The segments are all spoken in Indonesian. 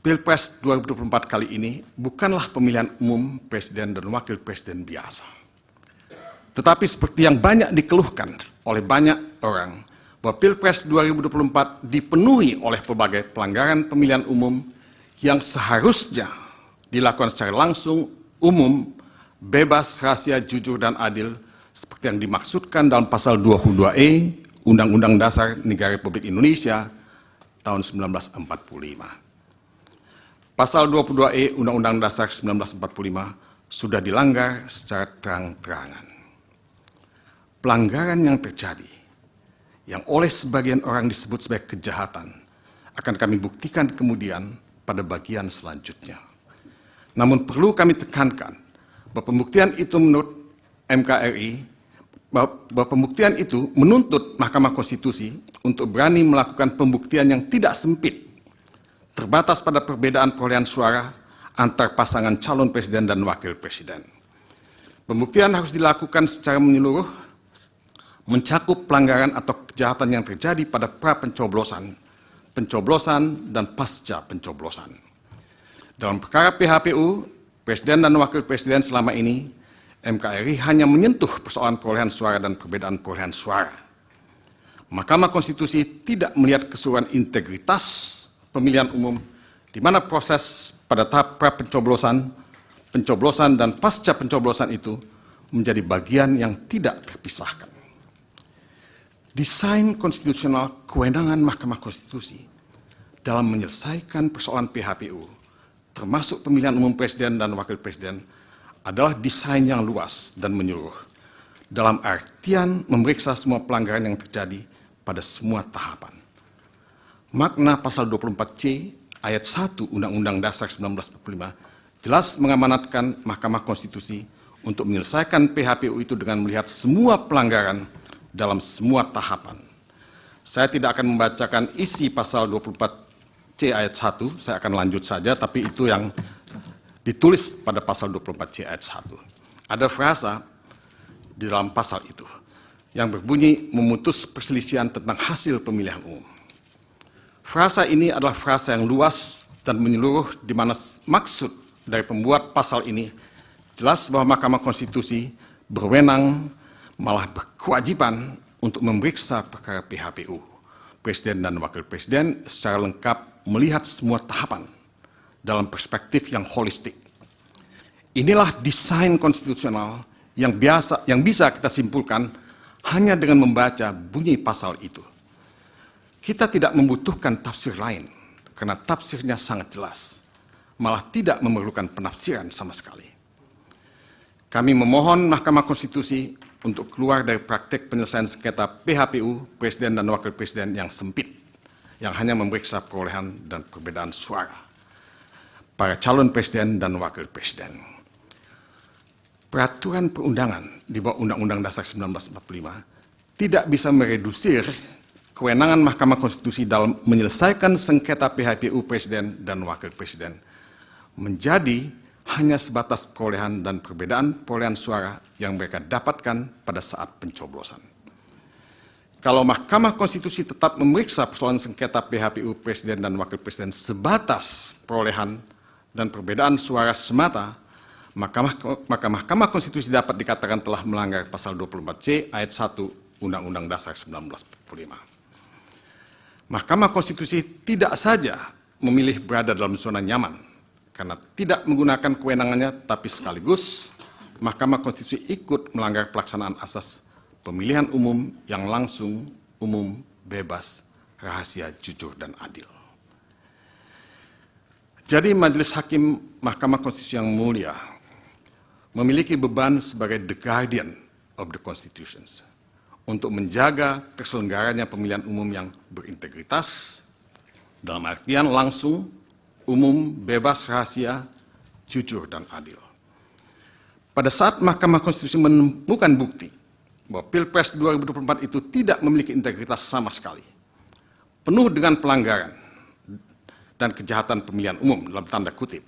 Pilpres 2024 kali ini bukanlah pemilihan umum presiden dan wakil presiden biasa. Tetapi seperti yang banyak dikeluhkan oleh banyak orang, bahwa Pilpres 2024 dipenuhi oleh berbagai pelanggaran pemilihan umum yang seharusnya dilakukan secara langsung, umum, bebas, rahasia, jujur, dan adil, seperti yang dimaksudkan dalam pasal 22E Undang-Undang Dasar Negara Republik Indonesia tahun 1945. Pasal 22E Undang-Undang Dasar 1945 sudah dilanggar secara terang-terangan. Pelanggaran yang terjadi, yang oleh sebagian orang disebut sebagai kejahatan, akan kami buktikan kemudian pada bagian selanjutnya. Namun perlu kami tekankan bahwa pembuktian itu menurut MKRI, bahwa pembuktian itu menuntut Mahkamah Konstitusi untuk berani melakukan pembuktian yang tidak sempit, terbatas pada perbedaan perolehan suara antar pasangan calon presiden dan wakil presiden. Pembuktian harus dilakukan secara menyeluruh, mencakup pelanggaran atau kejahatan yang terjadi pada pra-pencoblosan, pencoblosan, dan pasca pencoblosan. Dalam perkara PHPU, presiden dan wakil presiden selama ini, MKRI hanya menyentuh persoalan perolehan suara dan perbedaan perolehan suara. Mahkamah Konstitusi tidak melihat keseluruhan integritas pemilihan umum, di mana proses pada tahap pra-pencoblosan, pencoblosan, dan pasca pencoblosan itu menjadi bagian yang tidak terpisahkan. Desain konstitusional kewenangan Mahkamah Konstitusi dalam menyelesaikan persoalan PHPU, termasuk pemilihan umum presiden dan wakil presiden, adalah desain yang luas dan menyeluruh, dalam artian memeriksa semua pelanggaran yang terjadi pada semua tahapan. Makna pasal 24C ayat 1 Undang-Undang Dasar 1945 jelas mengamanatkan Mahkamah Konstitusi untuk menyelesaikan PHPU itu dengan melihat semua pelanggaran dalam semua tahapan. Saya tidak akan membacakan isi pasal 24C ayat 1, saya akan lanjut saja, tapi itu yang ditulis pada pasal 24C ayat 1. Ada frasa di dalam pasal itu yang berbunyi memutus perselisihan tentang hasil pemilihan umum. Frasa ini adalah frasa yang luas dan menyeluruh, di mana maksud dari pembuat pasal ini jelas bahwa Mahkamah Konstitusi berwenang, malah berkewajiban untuk memeriksa perkara PHPU, presiden dan wakil presiden, secara lengkap melihat semua tahapan dalam perspektif yang holistik. Inilah desain konstitusional yang bisa kita simpulkan hanya dengan membaca bunyi pasal itu. Kita tidak membutuhkan tafsir lain, karena tafsirnya sangat jelas, malah tidak memerlukan penafsiran sama sekali. Kami memohon Mahkamah Konstitusi untuk keluar dari praktek penyelesaian sengketa PHPU, presiden dan wakil presiden yang sempit, yang hanya memeriksa perolehan dan perbedaan suara para calon presiden dan wakil presiden. Peraturan perundangan di bawah Undang-Undang Dasar 1945 tidak bisa meredusir kewenangan Mahkamah Konstitusi dalam menyelesaikan sengketa PHPU presiden dan wakil presiden menjadi hanya sebatas perolehan dan perbedaan perolehan suara yang mereka dapatkan pada saat pencoblosan. Kalau Mahkamah Konstitusi tetap memeriksa persoalan sengketa PHPU presiden dan wakil presiden sebatas perolehan dan perbedaan suara semata, maka Mahkamah Konstitusi dapat dikatakan telah melanggar pasal 24C ayat 1 Undang-Undang Dasar 1945. Mahkamah Konstitusi tidak saja memilih berada dalam zona nyaman karena tidak menggunakan kewenangannya, tapi sekaligus Mahkamah Konstitusi ikut melanggar pelaksanaan asas pemilihan umum yang langsung, umum, bebas, rahasia, jujur, dan adil. Jadi Majelis Hakim Mahkamah Konstitusi yang mulia memiliki beban sebagai the guardian of the constitutions untuk menjaga terselenggaranya pemilihan umum yang berintegritas, dalam artian langsung, umum, bebas, rahasia, jujur, dan adil. Pada saat Mahkamah Konstitusi menemukan bukti bahwa Pilpres 2024 itu tidak memiliki integritas sama sekali, penuh dengan pelanggaran dan kejahatan pemilihan umum dalam tanda kutip,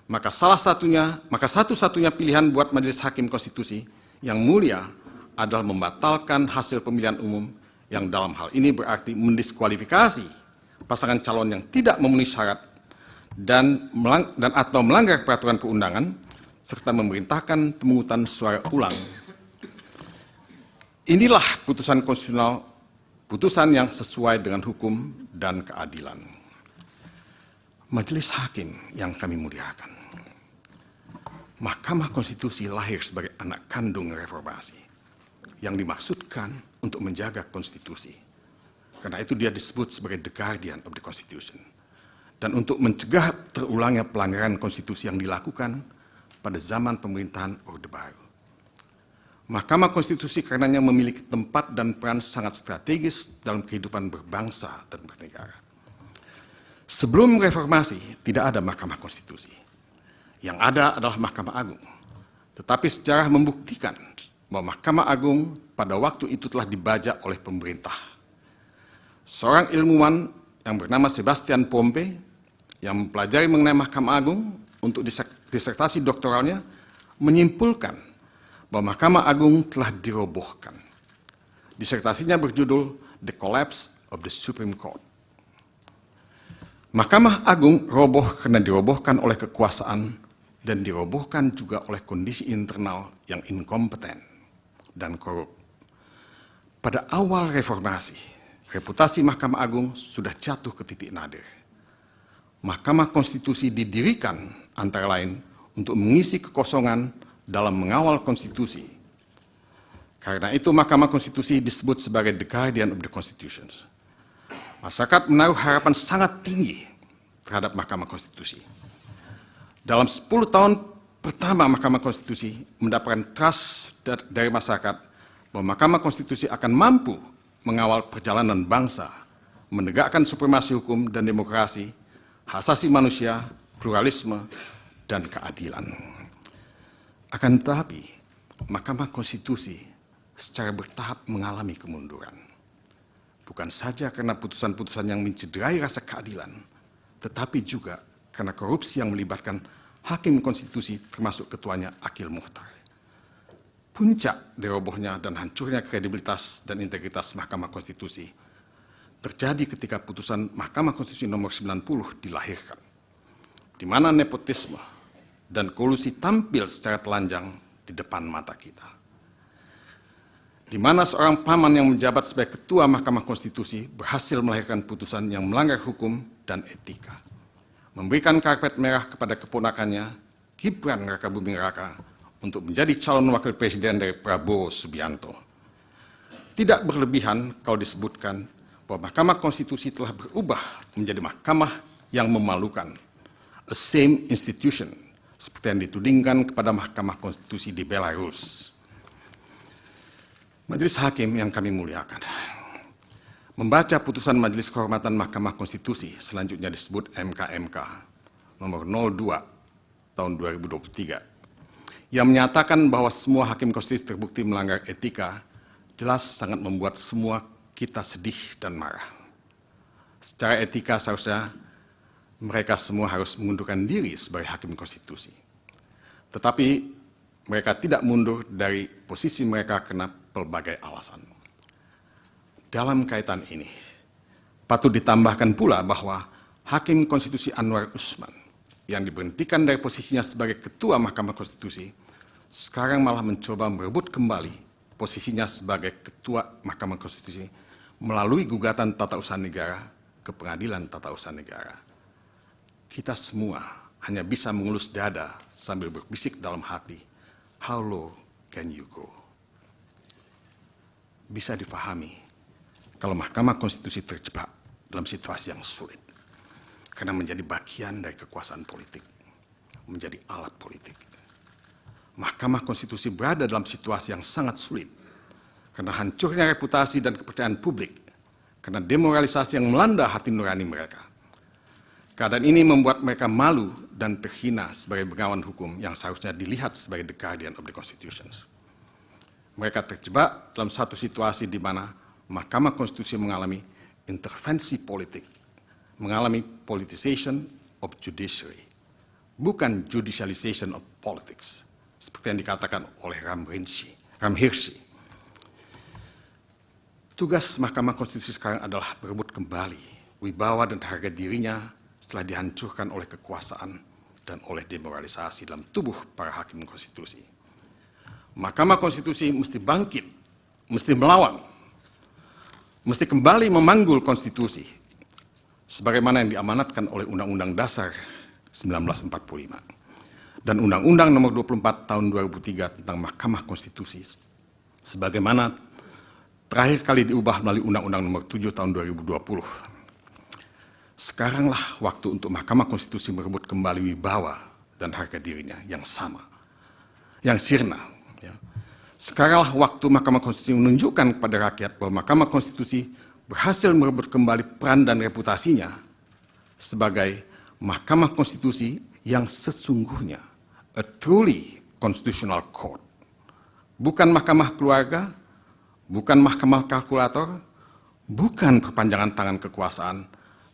maka satu-satunya pilihan buat Majelis Hakim Konstitusi yang mulia adalah membatalkan hasil pemilihan umum, yang dalam hal ini berarti mendiskualifikasi pasangan calon yang tidak memenuhi syarat dan atau melanggar peraturan perundangan, serta memerintahkan pemungutan suara ulang. Inilah putusan konstitusional, putusan yang sesuai dengan hukum dan keadilan. Majelis Hakim yang kami muliakan, Mahkamah Konstitusi lahir sebagai anak kandung reformasi yang dimaksudkan untuk menjaga konstitusi. Karena itu dia disebut sebagai the guardian of the Constitution. Dan untuk mencegah terulangnya pelanggaran konstitusi yang dilakukan pada zaman pemerintahan Orde Baru. Mahkamah Konstitusi karenanya memiliki tempat dan peran sangat strategis dalam kehidupan berbangsa dan bernegara. Sebelum reformasi, tidak ada Mahkamah Konstitusi. Yang ada adalah Mahkamah Agung. Tetapi sejarah membuktikan bahwa Mahkamah Agung pada waktu itu telah dibajak oleh pemerintah. Seorang ilmuwan yang bernama Sebastian Pompe, yang mempelajari mengenai Mahkamah Agung untuk disertasi doktoralnya, menyimpulkan bahwa Mahkamah Agung telah dirobohkan. Disertasinya berjudul The Collapse of the Supreme Court. Mahkamah Agung roboh karena dirobohkan oleh kekuasaan dan dirobohkan juga oleh kondisi internal yang inkompeten dan korup. Pada awal reformasi, reputasi Mahkamah Agung sudah jatuh ke titik nadir. Mahkamah Konstitusi didirikan antara lain untuk mengisi kekosongan dalam mengawal konstitusi. Karena itu Mahkamah Konstitusi disebut sebagai the guardian of the Constitution. Masyarakat menaruh harapan sangat tinggi terhadap Mahkamah Konstitusi. Dalam 10 tahun pertama Mahkamah Konstitusi mendapatkan trust dari masyarakat bahwa Mahkamah Konstitusi akan mampu mengawal perjalanan bangsa, menegakkan supremasi hukum dan demokrasi, hak asasi manusia, pluralisme, dan keadilan. Akan tetapi, Mahkamah Konstitusi secara bertahap mengalami kemunduran. Bukan saja karena putusan-putusan yang mencederai rasa keadilan, tetapi juga karena korupsi yang melibatkan hakim konstitusi termasuk ketuanya Akil Mukhtar. Puncak dari robohnya dan hancurnya kredibilitas dan integritas Mahkamah Konstitusi terjadi ketika putusan Mahkamah Konstitusi nomor 90 dilahirkan, di mana nepotisme dan kolusi tampil secara telanjang di depan mata kita. Di mana seorang paman yang menjabat sebagai ketua Mahkamah Konstitusi berhasil melahirkan putusan yang melanggar hukum dan etika, memberikan karpet merah kepada keponakannya, Gibran Rakabuming Raka, untuk menjadi calon wakil presiden dari Prabowo Subianto. Tidak berlebihan kalau disebutkan bahwa Mahkamah Konstitusi telah berubah menjadi mahkamah yang memalukan, a same institution, seperti yang ditudingkan kepada Mahkamah Konstitusi di Belarus. Majelis Hakim yang kami muliakan, membaca putusan Majelis Kehormatan Mahkamah Konstitusi, selanjutnya disebut MKMK, nomor 02 tahun 2023, yang menyatakan bahwa semua hakim konstitusi terbukti melanggar etika, jelas sangat membuat semua kita sedih dan marah. Secara etika seharusnya mereka semua harus mengundurkan diri sebagai hakim konstitusi. Tetapi mereka tidak mundur dari posisi mereka karena pelbagai alasan. Dalam kaitan ini, patut ditambahkan pula bahwa Hakim Konstitusi Anwar Usman yang diberhentikan dari posisinya sebagai Ketua Mahkamah Konstitusi sekarang malah mencoba merebut kembali posisinya sebagai Ketua Mahkamah Konstitusi melalui gugatan tata usaha negara ke Pengadilan Tata Usaha Negara. Kita semua hanya bisa mengelus dada sambil berbisik dalam hati, how low can you go? Bisa dipahami kalau Mahkamah Konstitusi terjebak dalam situasi yang sulit, karena menjadi bagian dari kekuasaan politik, menjadi alat politik. Mahkamah Konstitusi berada dalam situasi yang sangat sulit, karena hancurnya reputasi dan kepercayaan publik, karena demoralisasi yang melanda hati nurani mereka. Keadaan ini membuat mereka malu dan terhina sebagai bengawan hukum yang seharusnya dilihat sebagai the guardian of the Constitution. Mereka terjebak dalam satu situasi di mana Mahkamah Konstitusi mengalami intervensi politik, mengalami politicization of judiciary, bukan judicialization of politics, seperti yang dikatakan oleh Ram Hirsi. Tugas Mahkamah Konstitusi sekarang adalah berebut kembali wibawa dan harga dirinya setelah dihancurkan oleh kekuasaan dan oleh demoralisasi dalam tubuh para hakim konstitusi. Mahkamah Konstitusi mesti bangkit, mesti melawan, mesti kembali memanggul konstitusi sebagaimana yang diamanatkan oleh Undang-Undang Dasar 1945 dan Undang-Undang Nomor 24 Tahun 2003 tentang Mahkamah Konstitusi sebagaimana terakhir kali diubah melalui Undang-Undang Nomor 7 Tahun 2020. Sekaranglah waktu untuk Mahkamah Konstitusi merebut kembali wibawa dan harga dirinya yang sama, yang sirna. Sekaranglah waktu Mahkamah Konstitusi menunjukkan kepada rakyat bahwa Mahkamah Konstitusi berhasil merebut kembali peran dan reputasinya sebagai Mahkamah Konstitusi yang sesungguhnya, a truly constitutional court. Bukan mahkamah keluarga, bukan mahkamah kalkulator, bukan perpanjangan tangan kekuasaan,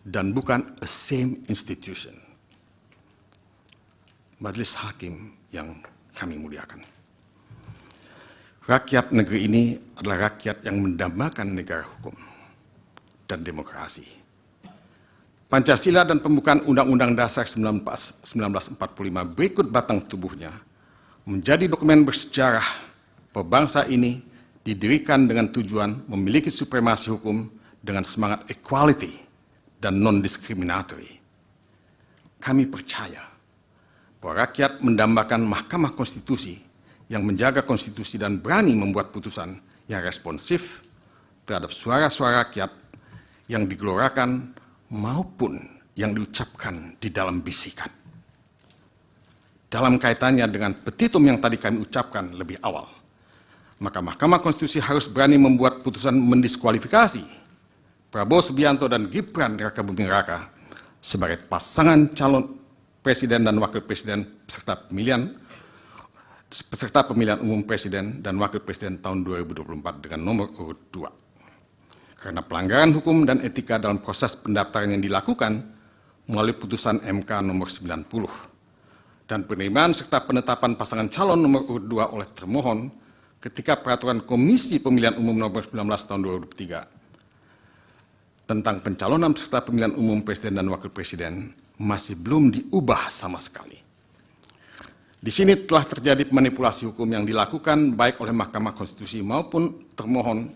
dan bukan a same institution. Majelis Hakim yang kami muliakan. Rakyat negeri ini adalah rakyat yang mendambakan negara hukum dan demokrasi. Pancasila dan pembukaan Undang-Undang Dasar 1945 berikut batang tubuhnya menjadi dokumen bersejarah bahwa bangsa ini didirikan dengan tujuan memiliki supremasi hukum dengan semangat equality dan non-diskriminatory. Kami percaya bahwa rakyat mendambakan Mahkamah Konstitusi yang menjaga konstitusi dan berani membuat putusan yang responsif terhadap suara-suara rakyat yang digelorakan maupun yang diucapkan di dalam bisikan. Dalam kaitannya dengan petitum yang tadi kami ucapkan lebih awal, maka Mahkamah Konstitusi harus berani membuat putusan mendiskualifikasi Prabowo Subianto dan Gibran Raka Buming Raka sebagai pasangan calon presiden dan wakil presiden peserta pemilihan umum presiden dan wakil presiden tahun 2024 dengan nomor urut 2. Karena pelanggaran hukum dan etika dalam proses pendaftaran yang dilakukan melalui putusan MK nomor 90 dan penerimaan serta penetapan pasangan calon nomor urut 2 oleh termohon ketika peraturan Komisi Pemilihan Umum nomor 19 tahun 2003 tentang pencalonan peserta pemilihan umum presiden dan wakil presiden masih belum diubah sama sekali. Di sini telah terjadi manipulasi hukum yang dilakukan baik oleh Mahkamah Konstitusi maupun termohon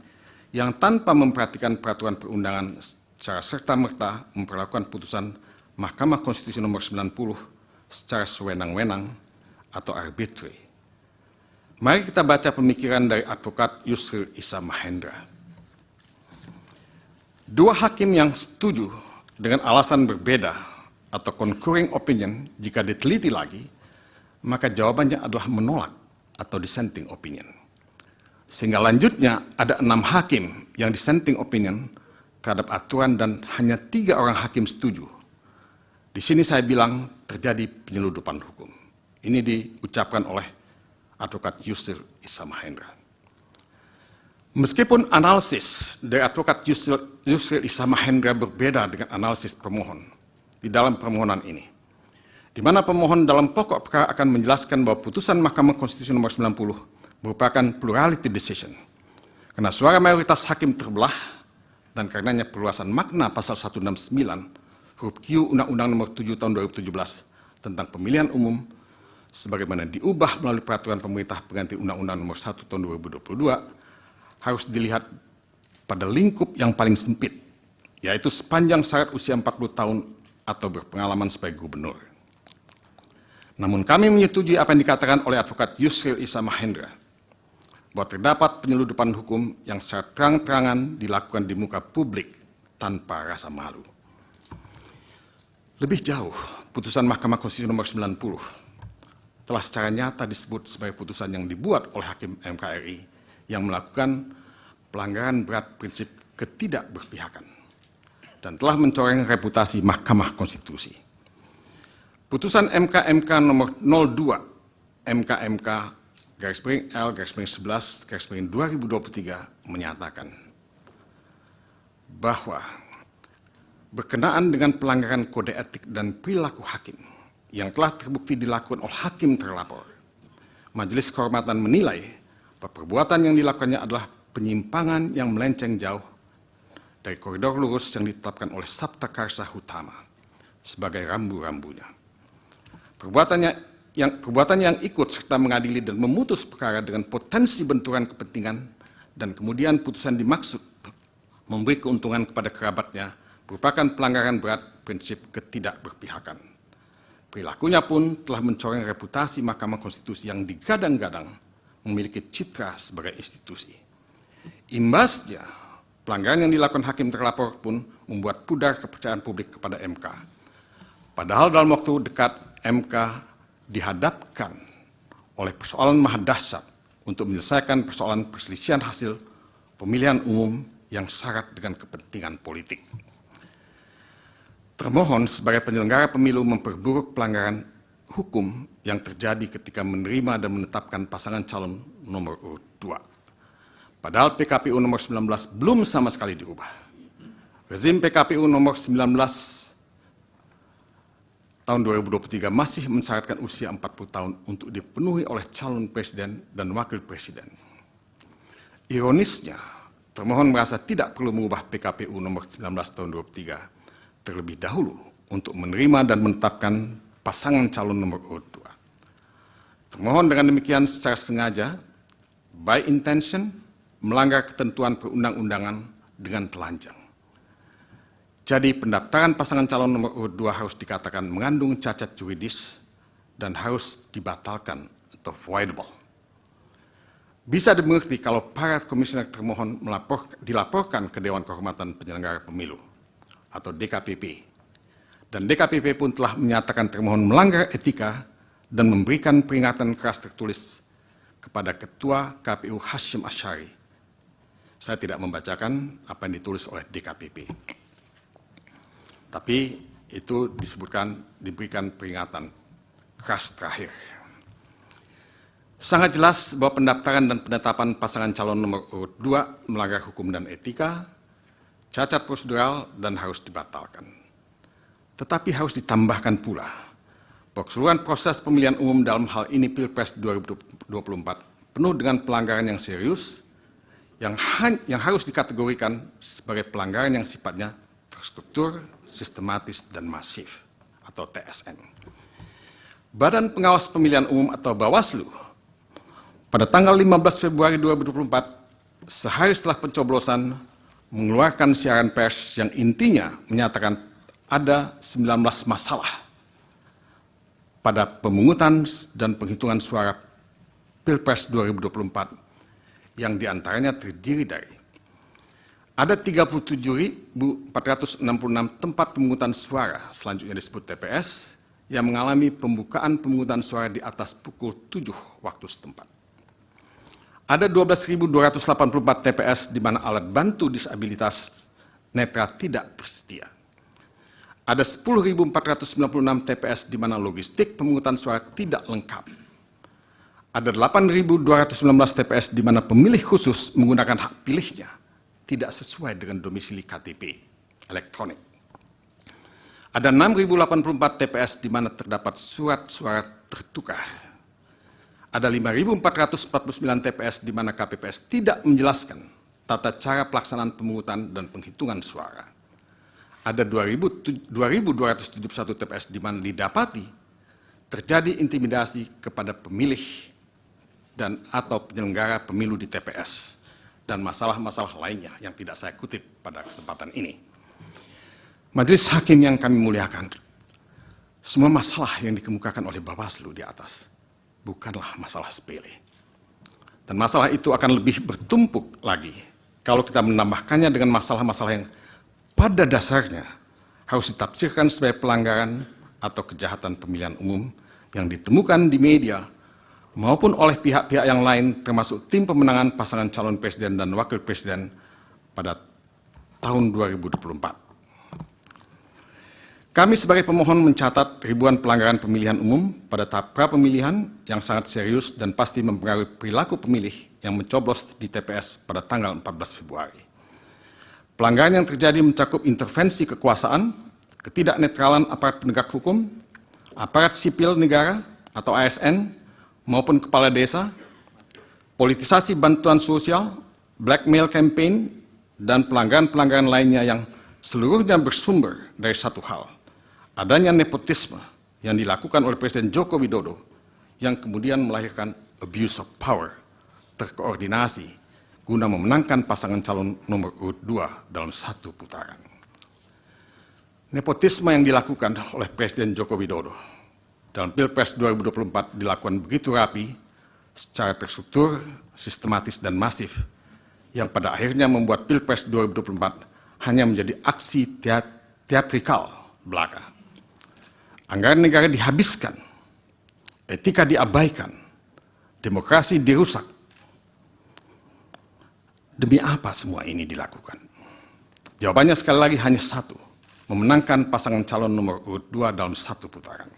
yang tanpa memperhatikan peraturan perundangan secara serta-merta memperlakukan putusan Mahkamah Konstitusi nomor 90 secara sewenang-wenang atau arbitrary. Mari kita baca pemikiran dari advokat Yusril Issa Mahendra. Dua hakim yang setuju dengan alasan berbeda atau concurring opinion jika diteliti lagi, maka jawabannya adalah menolak atau dissenting opinion. Sehingga lanjutnya ada 6 hakim yang dissenting opinion terhadap aturan dan hanya 3 orang hakim setuju. Di sini saya bilang terjadi penyeludupan hukum. Ini diucapkan oleh advokat Yusril Issa Mahendra. Meskipun analisis dari advokat Yusril Issa Mahendra berbeda dengan analisis pemohon di dalam permohonan ini, di mana pemohon dalam pokok perkara akan menjelaskan bahwa putusan Mahkamah Konstitusi nomor 90 merupakan plurality decision. Karena suara mayoritas hakim terbelah dan karenanya perluasan makna pasal 169 huruf Q Undang-Undang nomor 7 tahun 2017 tentang pemilihan umum sebagaimana diubah melalui peraturan pemerintah pengganti Undang-Undang nomor 1 tahun 2022 harus dilihat pada lingkup yang paling sempit, yaitu sepanjang syarat usia 40 tahun atau berpengalaman sebagai gubernur. Namun kami menyetujui apa yang dikatakan oleh advokat Yusril Issa Mahendra, bahwa terdapat penyeludupan hukum yang secara terang-terangan dilakukan di muka publik tanpa rasa malu. Lebih jauh, putusan Mahkamah Konstitusi nomor 90 telah secara nyata disebut sebagai putusan yang dibuat oleh Hakim MK RI yang melakukan pelanggaran berat prinsip ketidakberpihakan dan telah mencoreng reputasi Mahkamah Konstitusi. Putusan MK nomor 02 MK L/11/2023 menyatakan bahwa berkenaan dengan pelanggaran kode etik dan perilaku hakim yang telah terbukti dilakukan oleh hakim terlapor, Majelis Kehormatan menilai bahwa perbuatan yang dilakukannya adalah penyimpangan yang melenceng jauh dari koridor lurus yang ditetapkan oleh Sabta Karsa Hutama sebagai rambu-rambunya. Perbuatannya yang ikut serta mengadili dan memutus perkara dengan potensi benturan kepentingan dan kemudian putusan dimaksud memberi keuntungan kepada kerabatnya merupakan pelanggaran berat prinsip ketidakberpihakan. Perilakunya pun telah mencoreng reputasi Mahkamah Konstitusi yang digadang-gadang memiliki citra sebagai institusi. Imbasnya, pelanggaran yang dilakukan hakim terlapor pun membuat pudar kepercayaan publik kepada MK. Padahal dalam waktu dekat MK dihadapkan oleh persoalan maha dahsyat untuk menyelesaikan persoalan perselisihan hasil pemilihan umum yang syarat dengan kepentingan politik. Termohon sebagai penyelenggara pemilu memperburuk pelanggaran hukum yang terjadi ketika menerima dan menetapkan pasangan calon nomor urut 2. Padahal PKPU nomor 19 belum sama sekali diubah. Rezim PKPU nomor 19 tahun 2023 masih mensyaratkan usia 40 tahun untuk dipenuhi oleh calon presiden dan wakil presiden. Ironisnya, termohon merasa tidak perlu mengubah PKPU nomor 19 tahun 2023 terlebih dahulu untuk menerima dan menetapkan pasangan calon nomor urut 2. Termohon dengan demikian secara sengaja, by intention, melanggar ketentuan perundang-undangan dengan telanjang. Jadi pendaftaran pasangan calon nomor urut 2 harus dikatakan mengandung cacat juridis dan harus dibatalkan atau voidable. Bisa dimengerti kalau para komisioner termohon dilaporkan ke Dewan Kehormatan Penyelenggara Pemilu atau DKPP. Dan DKPP pun telah menyatakan termohon melanggar etika dan memberikan peringatan keras tertulis kepada Ketua KPU Hashim Asyari. Saya tidak membacakan apa yang ditulis oleh DKPP. Tapi itu diberikan peringatan keras terakhir. Sangat jelas bahwa pendaftaran dan penetapan pasangan calon nomor urut 2 melanggar hukum dan etika, cacat prosedural, dan harus dibatalkan. Tetapi harus ditambahkan pula bahwa keseluruhan proses pemilihan umum dalam hal ini Pilpres 2024 penuh dengan pelanggaran yang serius yang harus dikategorikan sebagai pelanggaran yang sifatnya terstruktur, sistematis, dan masif atau TSM. Badan Pengawas Pemilihan Umum atau Bawaslu pada tanggal 15 Februari 2024 sehari setelah pencoblosan mengeluarkan siaran pers yang intinya menyatakan ada 19 masalah pada pemungutan dan penghitungan suara Pilpres 2024 yang diantaranya terdiri dari ada 37.466 tempat pemungutan suara, selanjutnya disebut TPS, yang mengalami pembukaan pemungutan suara di atas pukul 7 waktu setempat. Ada 12.284 TPS di mana alat bantu disabilitas netra tidak tersedia. Ada 10.496 TPS di mana logistik pemungutan suara tidak lengkap. Ada 8.219 TPS di mana pemilih khusus menggunakan hak pilihnya tidak sesuai dengan domisili KTP elektronik. Ada 6.084 TPS di mana terdapat surat suara tertukar. Ada 5.449 TPS di mana KPPS tidak menjelaskan tata cara pelaksanaan pemungutan dan penghitungan suara. Ada 2.271 TPS di mana didapati terjadi intimidasi kepada pemilih dan atau penyelenggara pemilu di TPS. Dan masalah-masalah lainnya yang tidak saya kutip pada kesempatan ini. Majelis Hakim yang kami muliakan, semua masalah yang dikemukakan oleh Bawaslu di atas bukanlah masalah sepele. Dan masalah itu akan lebih bertumpuk lagi kalau kita menambahkannya dengan masalah-masalah yang pada dasarnya harus ditafsirkan sebagai pelanggaran atau kejahatan pemilihan umum yang ditemukan di media maupun oleh pihak-pihak yang lain termasuk tim pemenangan pasangan calon presiden dan wakil presiden pada tahun 2024. Kami sebagai pemohon mencatat ribuan pelanggaran pemilihan umum pada tahap pra-pemilihan yang sangat serius dan pasti mempengaruhi perilaku pemilih yang mencoblos di TPS pada tanggal 14 Februari. Pelanggaran yang terjadi mencakup intervensi kekuasaan, ketidaknetralan aparat penegak hukum, aparat sipil negara atau ASN, maupun kepala desa, politisasi bantuan sosial, blackmail campaign, dan pelanggaran-pelanggaran lainnya yang seluruhnya bersumber dari satu hal, adanya nepotisme yang dilakukan oleh Presiden Joko Widodo yang kemudian melahirkan abuse of power terkoordinasi guna memenangkan pasangan calon nomor urut 2 dalam satu putaran. Nepotisme yang dilakukan oleh Presiden Joko Widodo dalam Pilpres 2024 dilakukan begitu rapi, secara terstruktur, sistematis, dan masif, yang pada akhirnya membuat Pilpres 2024 hanya menjadi aksi teatrikal belaka. Anggaran negara dihabiskan, etika diabaikan, demokrasi dirusak. Demi apa semua ini dilakukan? Jawabannya sekali lagi hanya satu, memenangkan pasangan calon nomor urut 2 dalam satu putaran.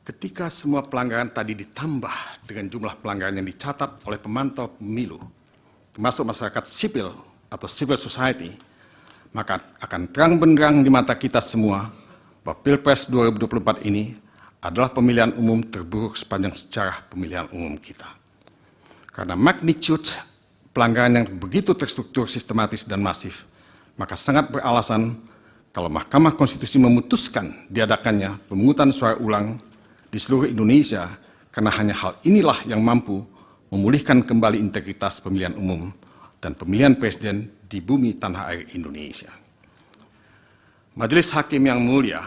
Ketika semua pelanggaran tadi ditambah dengan jumlah pelanggaran yang dicatat oleh pemantau pemilu, termasuk masyarakat sipil atau civil society, maka akan terang benderang di mata kita semua bahwa Pilpres 2024 ini adalah pemilihan umum terburuk sepanjang sejarah pemilihan umum kita. Karena magnitude pelanggaran yang begitu terstruktur, sistematis, dan masif, maka sangat beralasan kalau Mahkamah Konstitusi memutuskan diadakannya pemungutan suara ulang di seluruh Indonesia, karena hanya hal inilah yang mampu memulihkan kembali integritas pemilihan umum dan pemilihan presiden di bumi tanah air Indonesia. Majelis Hakim yang mulia,